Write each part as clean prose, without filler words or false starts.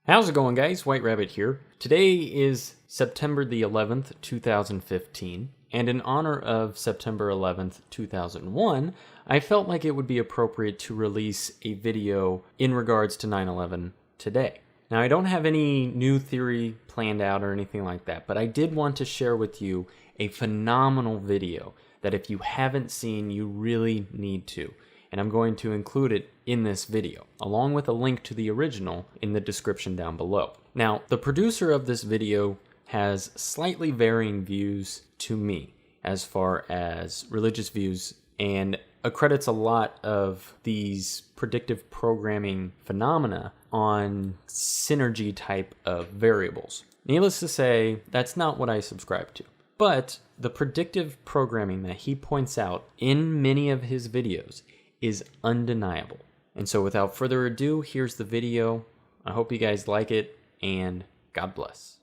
How's it going, guys? White Rabbit here. Today is September the 11th, 2015, and in honor of September 11th, 2001, I felt like it would be appropriate to release a video in regards to 9/11 today. Now, I don't have any new theory planned out or anything like that, but I did want to share with you a phenomenal video that if you haven't seen, you really need to. And I'm going to include it in this video, along with a link to the original in the description down below. Now, the producer of this video has slightly varying views to me as far as religious views, and accredits a lot of these predictive programming phenomena on synergy type of variables. Needless to say, that's not what I subscribe to. But the predictive programming that he points out in many of his videos is undeniable. And so without further ado, here's the video. I hope you guys like it, and God bless.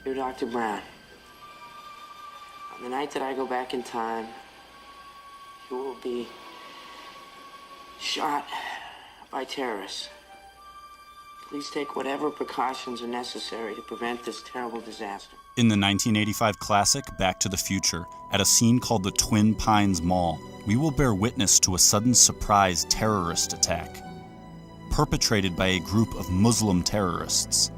Dear Dr. Brown, on the night that I go back in time, you will be shot by terrorists. Please take whatever precautions are necessary to prevent this terrible disaster. In the 1985 classic Back to the Future, at a scene called the Twin Pines Mall, we will bear witness to a sudden surprise terrorist attack, perpetrated by a group of Muslim terrorists.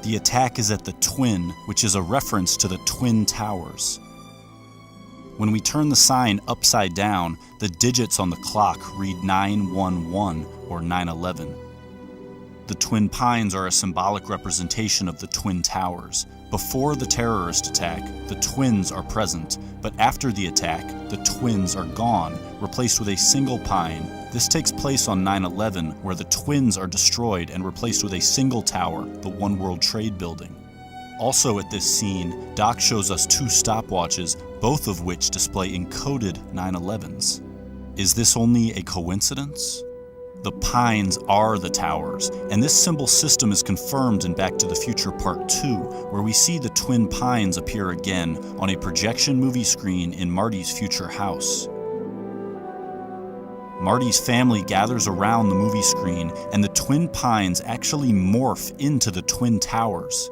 The attack is at the Twin, which is a reference to the Twin Towers. When we turn the sign upside down, the digits on the clock read 911 or 9/11. The Twin Pines are a symbolic representation of the Twin Towers. Before the terrorist attack, the twins are present, but after the attack, the twins are gone, replaced with a single pine. This takes place on 9/11, where the twins are destroyed and replaced with a single tower, the One World Trade Building. Also at this scene, Doc shows us two stopwatches, both of which display encoded 9/11s. Is this only a coincidence? The pines are the towers, and this symbol system is confirmed in Back to the Future Part 2, where we see the twin pines appear again on a projection movie screen in Marty's future house. Marty's family gathers around the movie screen, and the twin pines actually morph into the twin towers.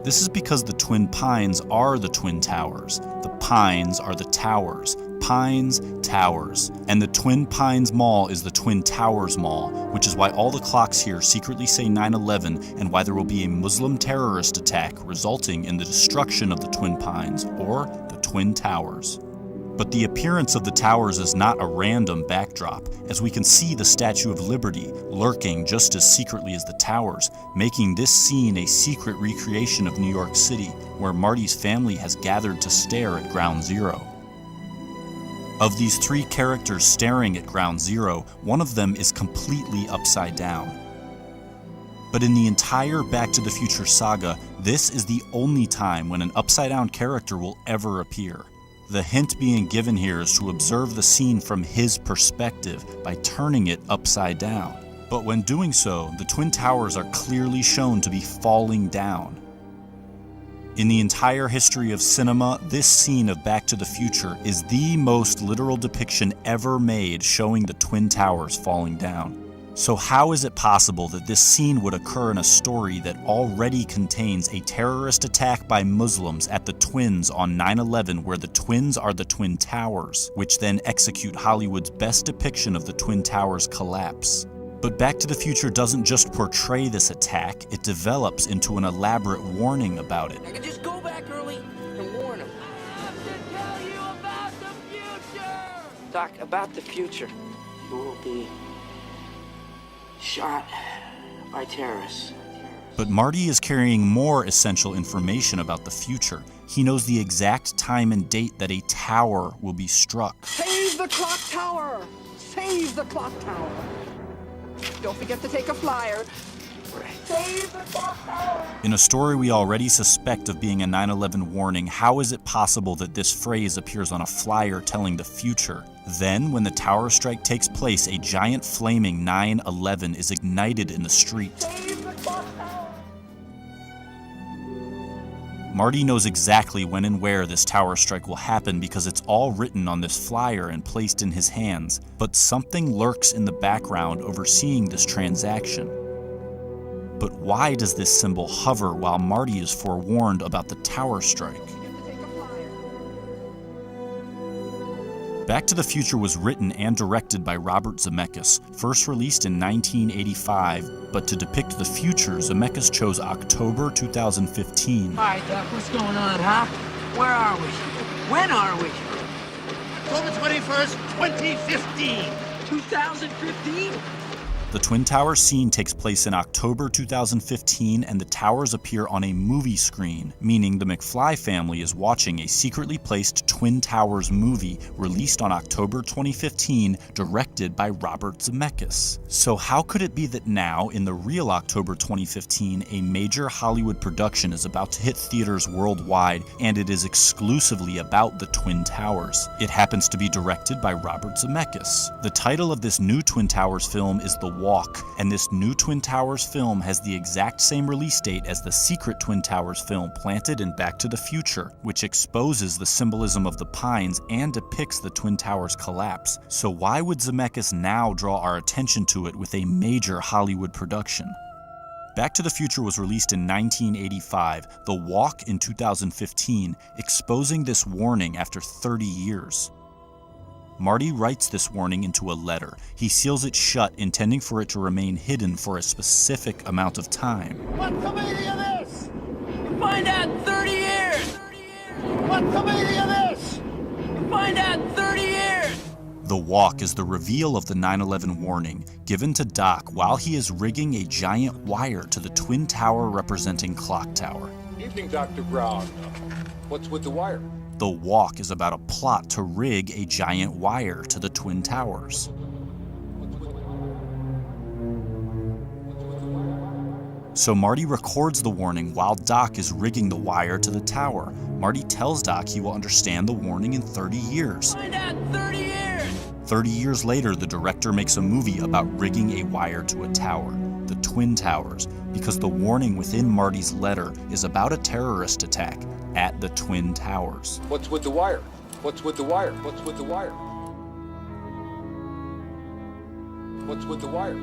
This is because the twin pines are the twin towers. The pines are the towers. Pines, towers. And the Twin Pines Mall is the Twin Towers Mall, which is why all the clocks here secretly say 9/11 and why there will be a Muslim terrorist attack resulting in the destruction of the Twin Pines, or the Twin Towers. But the appearance of the towers is not a random backdrop, as we can see the Statue of Liberty lurking just as secretly as the towers, making this scene a secret recreation of New York City, where Marty's family has gathered to stare at Ground Zero. Of these three characters staring at Ground Zero, one of them is completely upside down. But in the entire Back to the Future saga, this is the only time when an upside-down character will ever appear. The hint being given here is to observe the scene from his perspective by turning it upside down. But when doing so, the Twin Towers are clearly shown to be falling down. In the entire history of cinema, this scene of Back to the Future is the most literal depiction ever made showing the Twin Towers falling down. So how is it possible that this scene would occur in a story that already contains a terrorist attack by Muslims at the Twins on 9/11, where the twins are the Twin Towers, which then execute Hollywood's best depiction of the Twin Towers' collapse? But Back to the Future doesn't just portray this attack, it develops into an elaborate warning about it. I can just go back early and warn him. I have to tell you about the future! Doc, about the future, you will be shot by terrorists. But Marty is carrying more essential information about the future. He knows the exact time and date that a tower will be struck. Save the clock tower! Save the clock tower! Don't forget to take a flyer. Save the clock tower! In a story we already suspect of being a 9/11 warning, how is it possible that this phrase appears on a flyer telling the future? Then, when the tower strike takes place, a giant flaming 9/11 is ignited in the street. Save the clock tower! Marty knows exactly when and where this tower strike will happen because it's all written on this flyer and placed in his hands, but something lurks in the background overseeing this transaction. But why does this symbol hover while Marty is forewarned about the tower strike? Back to the Future was written and directed by Robert Zemeckis, first released in 1985, but to depict the future, Zemeckis chose October 2015. All right, Doc, what's going on, huh? Where are we? When are we? October 21st, 2015. 2015? The Twin Towers scene takes place in October 2015, and the towers appear on a movie screen, meaning the McFly family is watching a secretly placed Twin Towers movie released on October 2015, directed by Robert Zemeckis. So how could it be that now, in the real October 2015, a major Hollywood production is about to hit theaters worldwide, and it is exclusively about the Twin Towers? It happens to be directed by Robert Zemeckis. The title of this new Twin Towers film is The Walk, and this new Twin Towers film has the exact same release date as the secret Twin Towers film planted in Back to the Future, which exposes the symbolism of the pines and depicts the Twin Towers collapse. So why would Zemeckis now draw our attention to it with a major Hollywood production? Back to the Future was released in 1985, The Walk in 2015, exposing this warning after 30 years. Marty writes this warning into a letter. He seals it shut, intending for it to remain hidden for a specific amount of time. What's the meaning of this? Find out in 30 years! What's the meaning of this? Find out in 30 years! The Walk is the reveal of the 9/11 warning, given to Doc while he is rigging a giant wire to the Twin Tower representing Clock Tower. Evening, Dr. Brown. What's with the wire? The Walk is about a plot to rig a giant wire to the Twin Towers. So Marty records the warning while Doc is rigging the wire to the tower. Marty tells Doc he will understand the warning in 30 years. Find out in 30 years! 30 years later, the director makes a movie about rigging a wire to a tower, the Twin Towers, because the warning within Marty's letter is about a terrorist attack at the Twin Towers. What's with the wire? What's with the wire? What's with the wire? What's with the wire?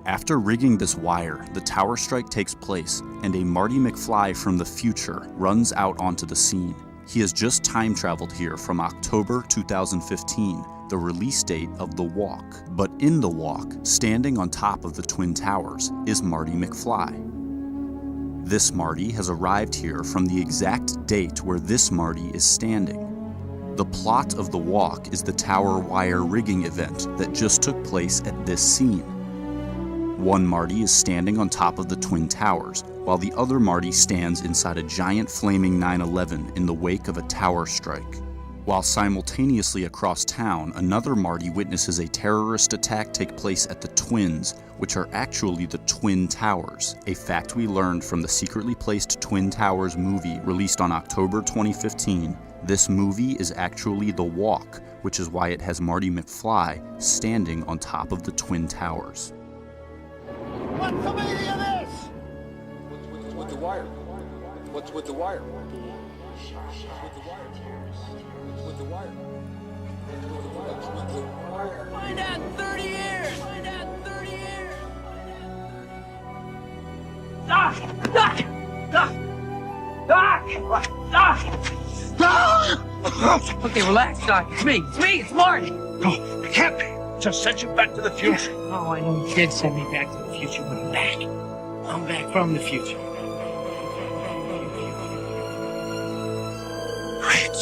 After rigging this wire, the tower strike takes place, and a Marty McFly from the future runs out onto the scene. He has just time traveled here from October 2015, the release date of The Walk. But in The Walk, standing on top of the Twin Towers, is Marty McFly. This Marty has arrived here from the exact date where this Marty is standing. The plot of The Walk is the tower wire rigging event that just took place at this scene. One Marty is standing on top of the Twin Towers, while the other Marty stands inside a giant flaming 9/11 in the wake of a tower strike. While simultaneously across town, another Marty witnesses a terrorist attack take place at the Twins, which are actually the Twin Towers, a fact we learned from the secretly placed Twin Towers movie released on October 2015. This movie is actually The Walk, which is why it has Marty McFly standing on top of the Twin Towers. What's the meaning of this? What's with the wire? What's with the wire? What's with the wire? What's with the wire? What's with the wire? Find out in 30 years! Find out in 30 years! Doc! Doc! Doc! Doc! Doc! Okay, relax, Doc. It's me. It's me. It's Marty. No, it can't be. Just sent you back to the future. Oh, I know you did send me back to the future, but I'm back. I'm back from the future. Great